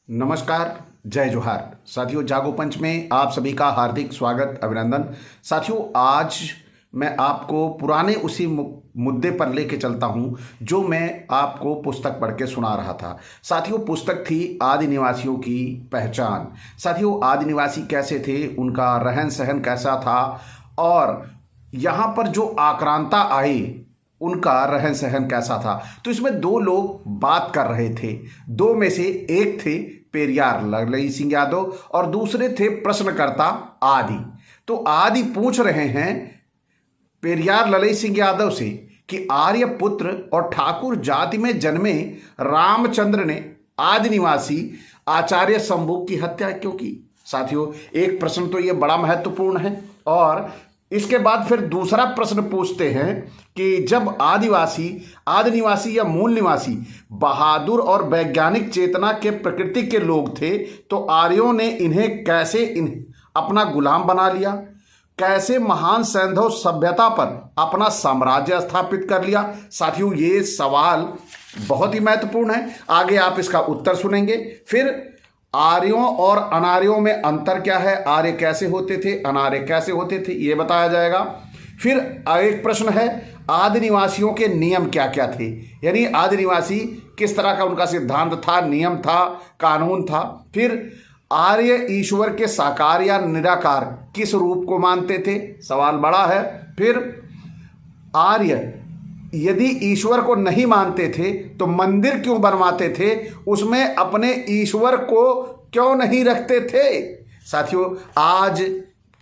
नमस्कार, जय जोहार। साथियों, जागो पंच में आप सभी का हार्दिक स्वागत, अभिनंदन। साथियों, आज मैं आपको पुराने उसी मुद्दे पर लेके चलता हूं जो मैं आपको पुस्तक पढ़ के सुना रहा था। साथियों, पुस्तक थी आदि निवासियों की पहचान। साथियों, आदि निवासी कैसे थे, उनका रहन सहन कैसा था और यहाँ पर जो आक्रांता आई उनका रहन सहन कैसा था। तो इसमें दो लोग बात कर रहे थे। दो में से एक थे पेरियार ललई सिंह यादव और दूसरे थे प्रश्नकर्ता आदि। तो आदि पूछ रहे हैं पेरियार ललई सिंह यादव से कि आर्य पुत्र और ठाकुर जाति में जन्मे रामचंद्र ने आदि निवासी आचार्य शंभू की हत्या क्यों की। साथियों, एक प्रश्न तो ये बड़ा महत्वपूर्ण है और इसके बाद फिर दूसरा प्रश्न पूछते हैं कि जब आदि निवासी या मूल निवासी बहादुर और वैज्ञानिक चेतना के प्रकृति के लोग थे तो आर्यों ने इन्हें कैसे अपना गुलाम बना लिया, कैसे महान सैंधव सभ्यता पर अपना साम्राज्य स्थापित कर लिया। साथियों, ये सवाल बहुत ही महत्वपूर्ण है। आगे आप इसका उत्तर सुनेंगे। फिर आर्यों और अनार्यों में अंतर क्या है, आर्य कैसे होते थे, अनार्य कैसे होते थे, ये बताया जाएगा। फिर एक प्रश्न है आदि निवासियों के नियम क्या क्या थे, यानी आदि निवासी किस तरह का उनका सिद्धांत था, नियम था, कानून था। फिर आर्य ईश्वर के साकार या निराकार किस रूप को मानते थे, सवाल बड़ा है। फिर आर्य यदि ईश्वर को नहीं मानते थे तो मंदिर क्यों बनवाते थे, उसमें अपने ईश्वर को क्यों नहीं रखते थे। साथियों, आज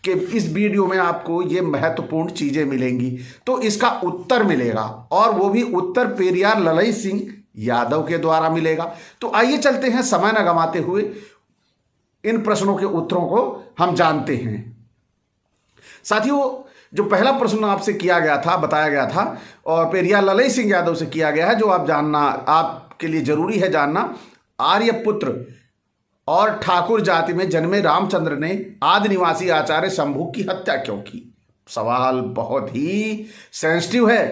के इस वीडियो में आपको ये महत्वपूर्ण चीजें मिलेंगी, तो इसका उत्तर मिलेगा और वो भी उत्तर पेरियार ललई सिंह यादव के द्वारा मिलेगा। तो आइए चलते हैं, समय न गंवाते हुए इन प्रश्नों के उत्तरों को हम जानते हैं। साथियों, जो पहला प्रश्न आपसे किया गया था, बताया गया था और पेरियार ललई सिंह यादव से किया गया है, जो आप जानना, आपके लिए जरूरी है जानना। आर्यपुत्र और ठाकुर जाति में जन्मे रामचंद्र ने आदि निवासी आचार्य शंभू की हत्या क्यों की। सवाल बहुत ही सेंसिटिव है।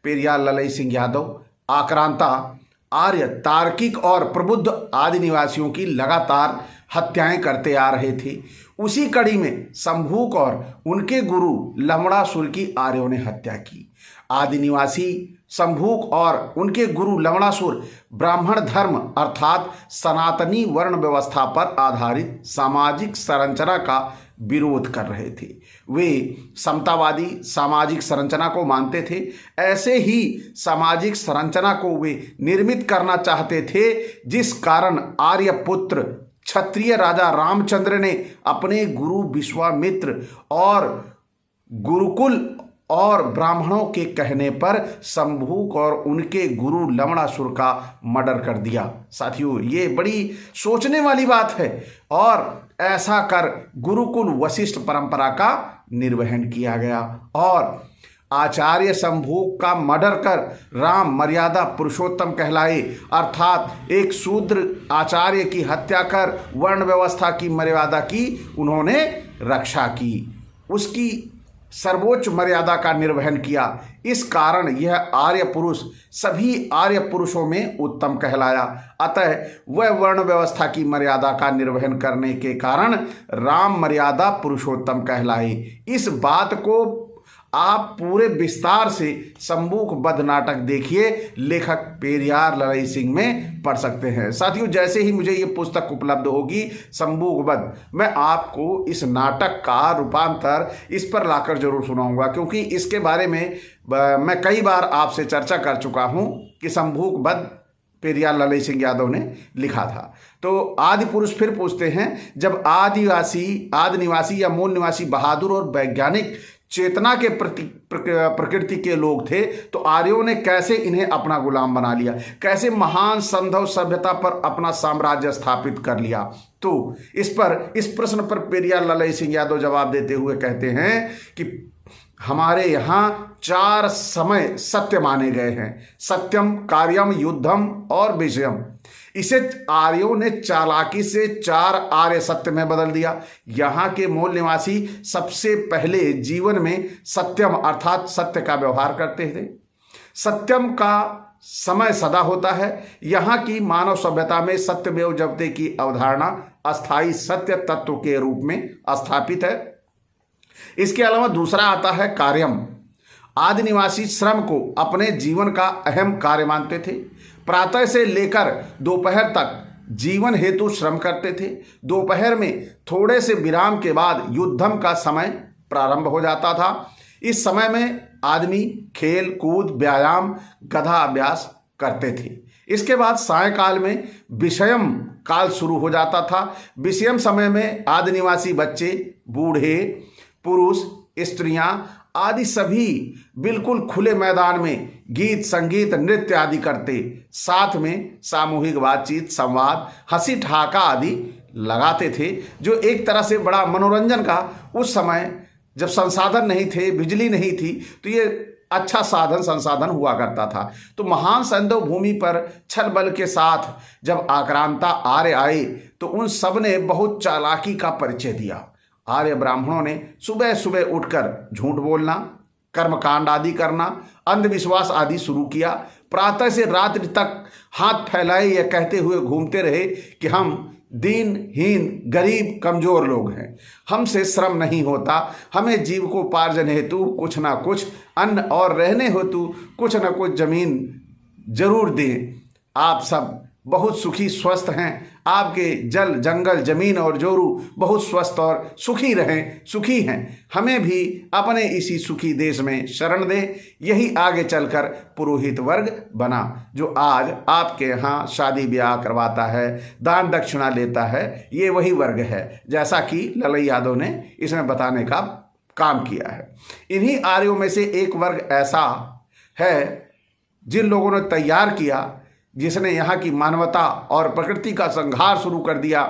पेरियार ललई सिंह यादव आक्रांता आर्य, तार्किक और प्रबुद्ध आदि निवासियों की लगातार हत्याएं करते आ रहे थे। उसी कड़ी में शंभूक और उनके गुरु लवणासुर की आर्यों ने हत्या की। आदि निवासी शंभूक और उनके गुरु लवणासुर ब्राह्मण धर्म अर्थात सनातनी वर्ण व्यवस्था पर आधारित सामाजिक संरचना का विरोध कर रहे थे। वे समतावादी सामाजिक संरचना को मानते थे। ऐसे ही सामाजिक संरचना को वे निर्मित करना चाहते थे, जिस कारण आर्यपुत्र क्षत्रिय राजा रामचंद्र ने अपने गुरु विश्वामित्र और गुरुकुल और ब्राह्मणों के कहने पर शंभूक और उनके गुरु लवणासुर का मर्डर कर दिया। साथियों, ये बड़ी सोचने वाली बात है और ऐसा कर गुरुकुल वशिष्ठ परंपरा का निर्वहन किया गया और आचार्य शंभूक का मर्डर कर राम मर्यादा पुरुषोत्तम कहलाए, अर्थात एक शूद्र आचार्य की हत्या कर वर्ण व्यवस्था की मर्यादा की उन्होंने रक्षा की, उसकी सर्वोच्च मर्यादा का निर्वहन किया। इस कारण यह आर्य पुरुष सभी आर्य पुरुषों में उत्तम कहलाया। अतः वह वर्ण व्यवस्था की मर्यादा का निर्वहन करने के कारण राम मर्यादा पुरुषोत्तम कहलाए। इस बात को आप पूरे विस्तार से शंभूक वध नाटक देखिए, लेखक पेरियार ललई सिंह में पढ़ सकते हैं। साथियों, जैसे ही मुझे ये पुस्तक उपलब्ध होगी शंभूक वध, मैं आपको इस नाटक का रूपांतर इस पर लाकर जरूर सुनाऊंगा, क्योंकि इसके बारे में मैं कई बार आपसे चर्चा कर चुका हूं कि शंभूक वध पेरियार ललई सिंह यादव ने लिखा था। तो आदि पुरुष फिर पूछते हैं, जब आदि निवासी या मूल निवासी बहादुर और वैज्ञानिक चेतना के प्रकृति के लोग थे तो आर्यों ने कैसे इन्हें अपना गुलाम बना लिया, कैसे महान सैंधव सभ्यता पर अपना साम्राज्य स्थापित कर लिया। तो इस प्रश्न पर पेरियार ललई सिंह यादव जवाब देते हुए कहते हैं कि हमारे यहाँ 4 समय सत्य माने गए हैं, सत्यम, कार्यम, युद्धम और विजयम। इसे आर्यों ने चालाकी से 4 आर्य सत्य में बदल दिया। यहाँ के मूल निवासी सबसे पहले जीवन में सत्यम अर्थात सत्य का व्यवहार करते थे। सत्यम का समय सदा होता है। यहाँ की मानव सभ्यता में सत्यमेव जयते की अवधारणा अस्थाई सत्य तत्व के रूप में स्थापित है। इसके अलावा दूसरा आता है कार्यम। आदि निवासी श्रम को अपने जीवन का अहम कार्य मानते थे। प्रातः से लेकर दोपहर तक जीवन हेतु श्रम करते थे। दोपहर में थोड़े से विराम के बाद युद्धम का समय प्रारंभ हो जाता था। इस समय में आदमी खेल कूद व्यायाम गधा अभ्यास करते थे। इसके बाद सायकाल में विषयम काल शुरू हो जाता था। विषयम समय में आदि निवासी बच्चे, बूढ़े, पुरुष, स्त्रियां आदि सभी बिल्कुल खुले मैदान में गीत संगीत नृत्य आदि करते, साथ में सामूहिक बातचीत संवाद हंसी ठहाका आदि लगाते थे, जो एक तरह से बड़ा मनोरंजन का, उस समय जब संसाधन नहीं थे, बिजली नहीं थी, तो ये अच्छा साधन संसाधन हुआ करता था। तो महान सैंधव भूमि पर छल बल के साथ जब आक्रांता आर्य आए तो उन सब ने बहुत चालाकी का परिचय दिया। आर्य ब्राह्मणों ने सुबह सुबह उठकर झूठ बोलना, कर्मकांड आदि करना, अंधविश्वास आदि शुरू किया। प्रातः से रात्रि तक हाथ फैलाए यह कहते हुए घूमते रहे कि हम दीनहीन गरीब कमजोर लोग हैं, हमसे श्रम नहीं होता, हमें जीविकोपार्जन हेतु कुछ ना कुछ अन्न और रहने हेतु कुछ ना कुछ जमीन जरूर दें। आप सब बहुत सुखी स्वस्थ हैं, आपके जल जंगल जमीन और जोरू बहुत स्वस्थ और सुखी रहें, सुखी हैं, हमें भी अपने इसी सुखी देश में शरण दे। यही आगे चलकर पुरोहित वर्ग बना, जो आज आपके यहाँ शादी ब्याह करवाता है, दान दक्षिणा लेता है, ये वही वर्ग है, जैसा कि ललई यादव ने इसमें बताने का काम किया है। इन्हीं आर्यों में से एक वर्ग ऐसा है जिन लोगों ने तैयार किया, जिसने यहाँ की मानवता और प्रकृति का संहार शुरू कर दिया,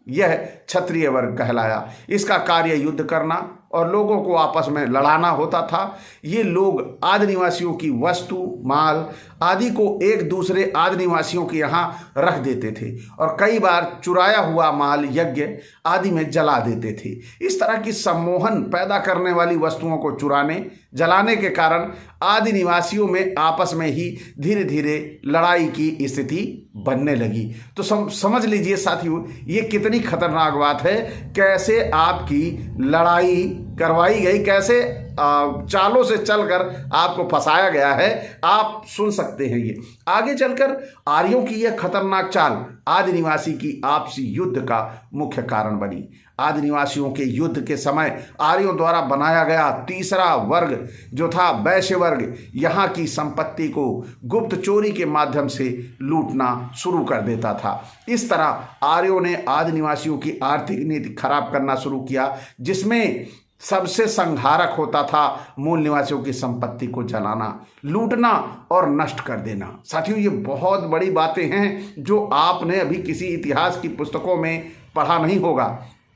यह क्षत्रिय वर्ग कहलाया। इसका कार्य युद्ध करना और लोगों को आपस में लड़ाना होता था। ये लोग आदि निवासियों की वस्तु माल आदि को एक दूसरे आदि निवासियों के यहाँ रख देते थे और कई बार चुराया हुआ माल यज्ञ आदि में जला देते थे। इस तरह की सम्मोहन पैदा करने वाली वस्तुओं को चुराने जलाने के कारण आदि निवासियों में आपस में ही धीरे धीरे लड़ाई की स्थिति बनने लगी। तो समझ लीजिए साथियों, ये कितनी खतरनाक बात है। कैसे आपकी लड़ाई करवाई गई, कैसे चालों से चलकर आपको फंसाया गया है, आप सुन सकते हैं। ये आगे चलकर आर्यों की यह खतरनाक चाल आदि निवासी की आपसी युद्ध का मुख्य कारण बनी। आदि निवासियों के युद्ध के समय आर्यों द्वारा बनाया गया तीसरा वर्ग जो था वैश्य वर्ग, यहाँ की संपत्ति को गुप्त चोरी के माध्यम से लूटना शुरू कर देता था। इस तरह आर्यों ने आदि निवासियों की आर्थिक नीति खराब करना शुरू किया, जिसमें सबसे संहारक होता था मूल निवासियों की संपत्ति को जलाना, लूटना और नष्ट कर देना। साथियों, ये बहुत बड़ी बातें हैं जो आपने अभी किसी इतिहास की पुस्तकों में पढ़ा नहीं होगा,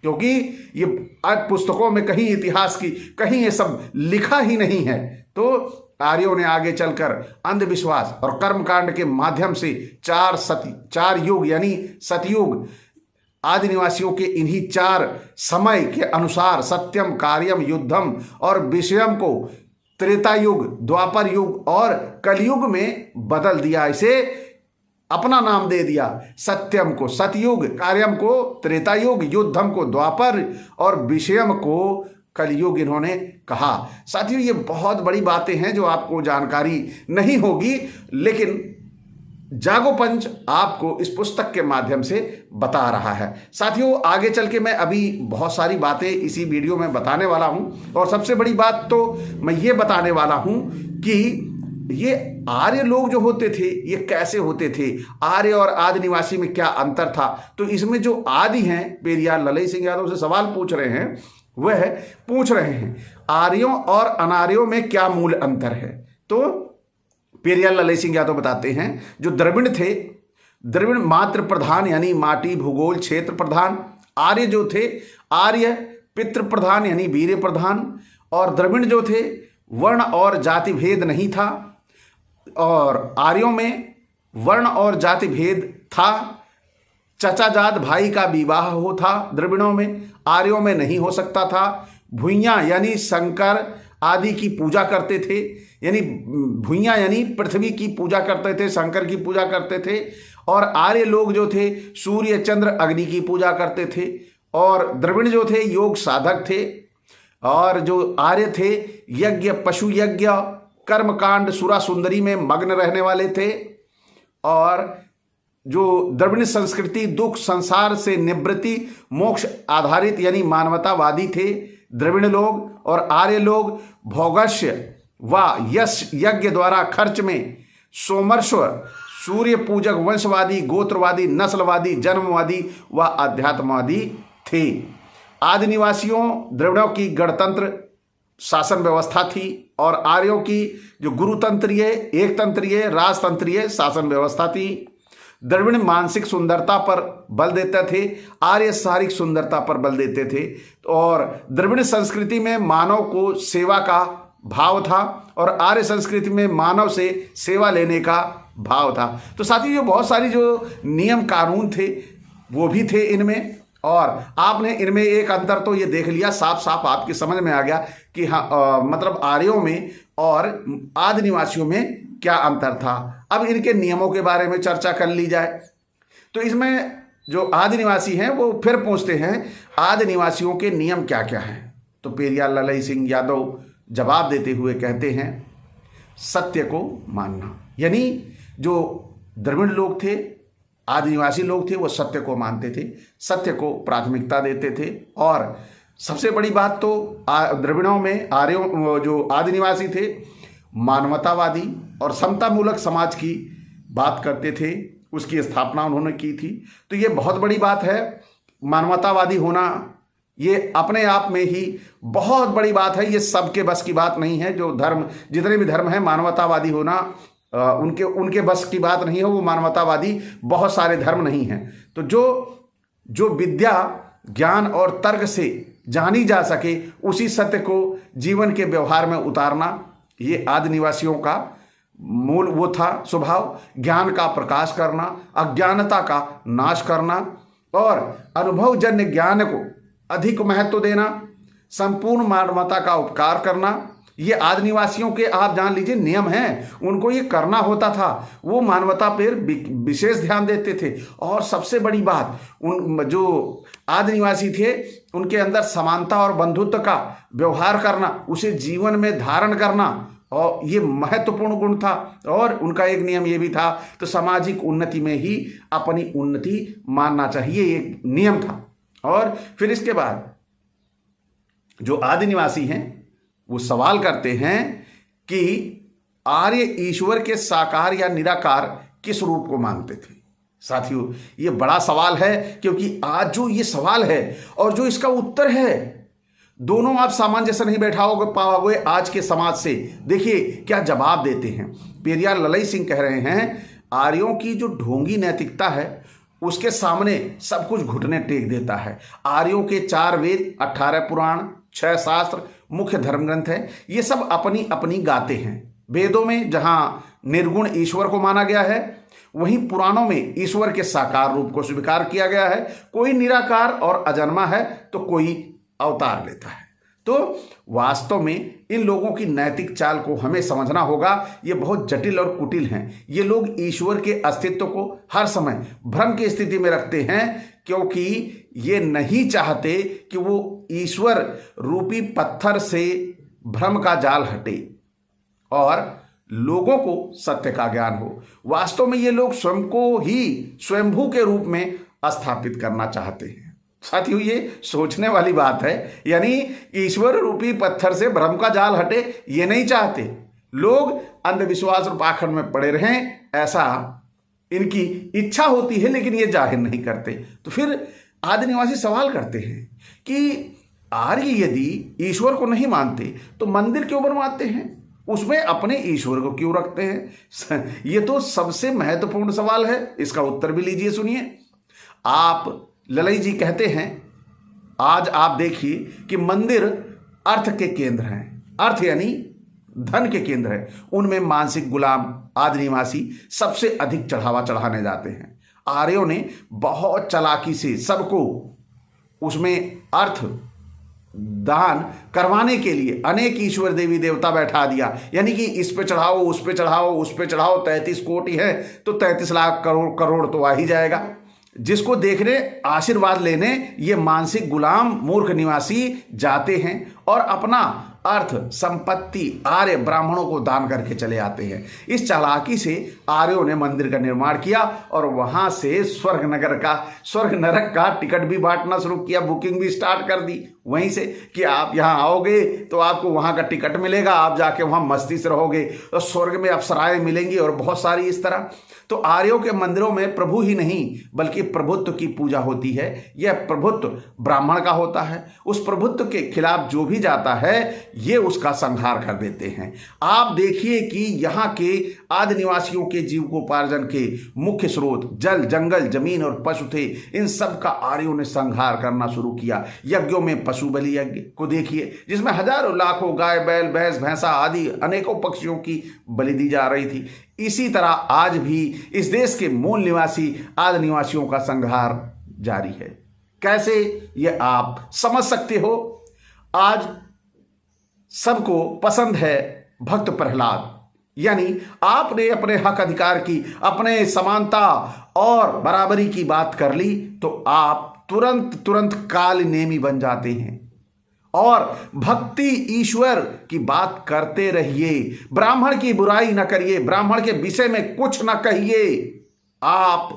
क्योंकि ये पुस्तकों में कहीं इतिहास की कहीं ये सब लिखा ही नहीं है। तो आर्यों ने आगे चलकर अंधविश्वास और कर्मकांड के माध्यम से चार युग यानी सतयुग आदि निवासियों के इन्हीं चार समय के अनुसार सत्यम कार्यम युद्धम और विषयम को त्रेता युग द्वापर युग और कलयुग में बदल दिया। इसे अपना नाम दे दिया। सत्यम को सतयुग, कार्यम को त्रेता युग, युद्धम को द्वापर और विषयम को कलयुग इन्होंने कहा। साथियों, ये बहुत बड़ी बातें हैं जो आपको जानकारी नहीं होगी, लेकिन जागो पंच आपको इस पुस्तक के माध्यम से बता रहा है। साथियों, आगे चल के मैं अभी बहुत सारी बातें इसी वीडियो में बताने वाला हूं, और सबसे बड़ी बात तो मैं ये बताने वाला हूं कि ये आर्य लोग जो होते थे ये कैसे होते थे, आर्य और आदि निवासी में क्या अंतर था। तो इसमें जो आदि हैं, पेरियार ललई सिंह यादव से सवाल पूछ रहे हैं, वह पूछ रहे हैं आर्यों और अनार्यों में क्या मूल अंतर है। तो पेरियार ललई सिंह यादव बताते हैं, जो द्रविड़ थे, द्रविड़ मात्र प्रधान यानी माटी भूगोल क्षेत्र प्रधान, आर्य जो थे आर्य पितृ प्रधान यानी वीर्य प्रधान, और द्रविड़ जो थे वर्ण और जाति भेद नहीं था, और आर्यों में वर्ण और जाति भेद था। चचाजाद भाई का विवाह हो था द्रविड़ों में, आर्यों में नहीं हो सकता था। भुइयां यानी संकर आदि की पूजा करते थे, यानी भुइयां यानी पृथ्वी की पूजा करते थे, शंकर की पूजा करते थे। और आर्य लोग जो थे सूर्य चंद्र अग्नि की पूजा करते थे। और द्रविड़ जो थे योग साधक थे। और जो आर्य थे यज्ञ, पशु यज्ञ, कर्मकांड, सुरा सुंदरी में मग्न रहने वाले थे। और जो द्रविड़ संस्कृति दुख संसार से निवृत्ति मोक्ष आधारित यानी मानवतावादी थे द्रविड़ लोग। और आर्य लोग भोगस्य व यश यज्ञ द्वारा खर्च में सोमर्श्व, सूर्य पूजक, वंशवादी, गोत्रवादी, नस्लवादी, जन्मवादी व अध्यात्मवादी थे। आदि निवासियों द्रविड़ों की गणतंत्र शासन व्यवस्था थी और आर्यों की जो गुरुतंत्रीय, एकतंत्रीय, राजतंत्रीय शासन व्यवस्था थी। द्रविड़ मानसिक सुंदरता पर बल देते थे, आर्य शारीरिक सुंदरता पर बल देते थे। और द्रविड़ संस्कृति में मानव को सेवा का भाव था और आर्य संस्कृति में मानव से सेवा लेने का भाव था। तो साथियों जो बहुत सारी जो नियम कानून थे वो भी थे इनमें। और आपने इनमें एक अंतर तो ये देख लिया, साफ साफ आपकी समझ में आ गया कि हाँ मतलब आर्यों में और आदि निवासियों में क्या अंतर था। अब इनके नियमों के बारे में चर्चा कर ली जाए। तो इसमें जो आदि निवासी हैं वो फिर पूछते हैं आदि निवासियों के नियम क्या क्या हैं। तो पेरियार ललई सिंह यादव जवाब देते हुए कहते हैं सत्य को मानना, यानी जो द्रविड़ लोग थे, आदिवासी लोग थे, वो सत्य को मानते थे, सत्य को प्राथमिकता देते थे। और सबसे बड़ी बात तो द्रविड़ों में आर्यों जो आदिवासी थे मानवतावादी और समतामूलक समाज की बात करते थे, उसकी स्थापना उन्होंने की थी। तो ये बहुत बड़ी बात है, मानवतावादी होना ये अपने आप में ही बहुत बड़ी बात है। ये सबके बस की बात नहीं है। जो धर्म, जितने भी धर्म हैं, मानवतावादी होना उनके बस की बात नहीं है। वो मानवतावादी बहुत सारे धर्म नहीं हैं। तो जो विद्या, ज्ञान और तर्क से जानी जा सके उसी सत्य को जीवन के व्यवहार में उतारना, ये आदि निवासियों का मूल वो था स्वभाव। ज्ञान का प्रकाश करना, अज्ञानता का नाश करना और अनुभवजन्य ज्ञान को अधिक महत्व देना, संपूर्ण मानवता का उपकार करना, ये आदिवासियों के आप जान लीजिए नियम हैं। उनको ये करना होता था। वो मानवता पर विशेष ध्यान देते थे। और सबसे बड़ी बात, उन जो आदिवासी थे उनके अंदर समानता और बंधुत्व का व्यवहार करना, उसे जीवन में धारण करना, और ये महत्वपूर्ण गुण था। और उनका एक नियम ये भी था, तो सामाजिक उन्नति में ही अपनी उन्नति मानना चाहिए, एक नियम था। और फिर इसके बाद जो आदिवासी हैं वो सवाल करते हैं कि आर्य ईश्वर के साकार या निराकार किस रूप को मानते थे। साथियों ये बड़ा सवाल है, क्योंकि आज जो ये सवाल है और जो इसका उत्तर है, दोनों आप सामंजस्य नहीं बैठाओगे पाओगे आज के समाज से। देखिए क्या जवाब देते हैं। पेरियार ललई सिंह कह रहे हैं आर्यों की जो ढोंगी नैतिकता है उसके सामने सब कुछ घुटने टेक देता है। आर्यों के 4 वेद, 18 पुराण, 6 शास्त्र, मुख्य धर्म ग्रंथ है, ये सब अपनी अपनी गाते हैं। वेदों में जहाँ निर्गुण ईश्वर को माना गया है, वहीं पुराणों में ईश्वर के साकार रूप को स्वीकार किया गया है। कोई निराकार और अजन्मा है तो कोई अवतार लेता है। तो वास्तव में इन लोगों की नैतिक चाल को हमें समझना होगा। ये बहुत जटिल और कुटिल हैं। ये लोग ईश्वर के अस्तित्व को हर समय भ्रम की स्थिति में रखते हैं, क्योंकि ये नहीं चाहते कि वो ईश्वर रूपी पत्थर से भ्रम का जाल हटे और लोगों को सत्य का ज्ञान हो। वास्तव में ये लोग स्वयं को ही स्वयंभू के रूप में स्थापित करना चाहते हैं। साथियों ये सोचने वाली बात है, यानी ईश्वर रूपी पत्थर से भ्रम का जाल हटे ये नहीं चाहते। लोग अंधविश्वास और पाखंड में पड़े रहें, ऐसा इनकी इच्छा होती है, लेकिन ये जाहिर नहीं करते। तो फिर आदिवासी सवाल करते हैं कि आर्य यदि ईश्वर को नहीं मानते तो मंदिर क्यों बनवाते हैं, उसमें अपने ईश्वर को क्यों रखते हैं। ये तो सबसे महत्वपूर्ण सवाल है। इसका उत्तर भी लीजिए, सुनिए। आप ललई जी कहते हैं आज आप देखिए कि मंदिर अर्थ के केंद्र हैं। अर्थ यानी धन के केंद्र है। उनमें मानसिक गुलाम आदिवासी सबसे अधिक चढ़ावा चढ़ाने जाते हैं। आर्यों ने बहुत चालाकी से सबको उसमें अर्थ दान करवाने के लिए अनेक ईश्वर देवी देवता बैठा दिया, यानी कि इस पे चढ़ाओ, उस पे चढ़ाओ, उस पे चढ़ाओ। 33 कोटि है तो 33 लाख करोड़ करोड़ तो आ ही जाएगा। जिसको देखने आशीर्वाद लेने ये मानसिक गुलाम मूर्ख निवासी जाते हैं और अपना अर्थ संपत्ति आर्य ब्राह्मणों को दान करके चले आते हैं। इस चालाकी से आर्यों ने मंदिर का निर्माण किया और वहां से स्वर्ग नरक का टिकट भी बांटना शुरू किया, बुकिंग भी स्टार्ट कर दी वहीं से कि आप यहाँ आओगे तो आपको वहां का टिकट मिलेगा, आप जाके वहां मस्ती से रहोगे और स्वर्ग में अप्सराएं मिलेंगी और बहुत सारी इस तरह। तो आर्यों के मंदिरों में प्रभु ही नहीं बल्कि प्रभुत्व की पूजा होती है। यह प्रभुत्व ब्राह्मण का होता है। उस प्रभुत्व के खिलाफ जो भी जाता है ये उसका संहार कर देते हैं। आप देखिए कि यहाँ के आदि निवासियों के जीविकोपार्जन के मुख्य स्रोत जल, जंगल, जमीन और पशु थे। इन सब का आर्यों ने संहार करना शुरू किया। यज्ञों में पशु बलि यज्ञ को देखिए जिसमें हजारों लाखों गाय, बैल, भैंस, भैंसा आदि अनेकों पक्षियों की बलि दी जा रही थी। इसी तरह आज भी इस देश के मूल निवासी आदि निवासियों का संहार जारी है। कैसे ये आप समझ सकते हो। आज सबको पसंद है भक्त प्रहलाद, यानी आपने अपने हक अधिकार की, अपने समानता और बराबरी की बात कर ली तो आप तुरंत काल नेमी बन जाते हैं और भक्ति ईश्वर की बात करते रहिए। ब्राह्मण की बुराई न करिए, ब्राह्मण के विषय में कुछ न कहिए। आप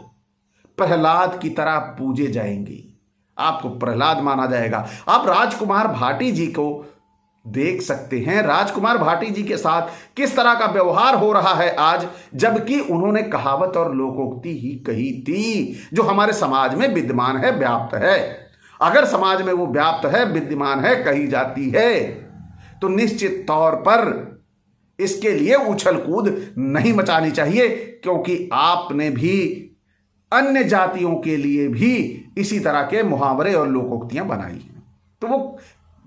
प्रहलाद की तरह पूजे जाएंगे, आपको प्रहलाद माना जाएगा। आप राजकुमार भाटी जी को देख सकते हैं, राजकुमार भाटी जी के साथ किस तरह का व्यवहार हो रहा है आज, जबकि उन्होंने कहावत और लोकोक्ति ही कही थी जो हमारे समाज में विद्यमान है, व्याप्त है। अगर समाज में वो व्याप्त है, विद्यमान है, कही जाती है तो निश्चित तौर पर इसके लिए उछल कूद नहीं मचानी चाहिए, क्योंकि आपने भी अन्य जातियों के लिए भी इसी तरह के मुहावरे और लोकोक्तियां बनाई हैं, तो वो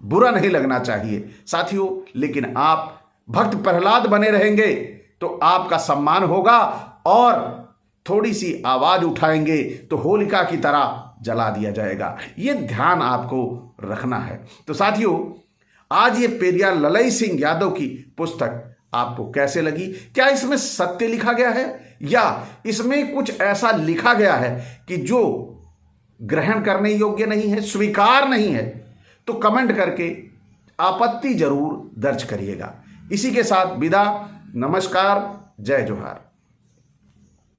बुरा नहीं लगना चाहिए साथियों। लेकिन आप भक्त प्रहलाद बने रहेंगे तो आपका सम्मान होगा और थोड़ी सी आवाज उठाएंगे तो होलिका की तरह जला दिया जाएगा। ये ध्यान आपको रखना है। तो साथियों, आज ये पेरियार ललई सिंह यादव की पुस्तक आपको कैसे लगी? क्या इसमें सत्य लिखा गया है या इसमें कुछ ऐसा लिखा गया है कि जो ग्रहण करने योग्य नहीं है, स्वीकार नहीं है? तो कमेंट करके आपत्ति जरूर दर्ज करिएगा। इसी के साथ विदा, नमस्कार, जय जोहार।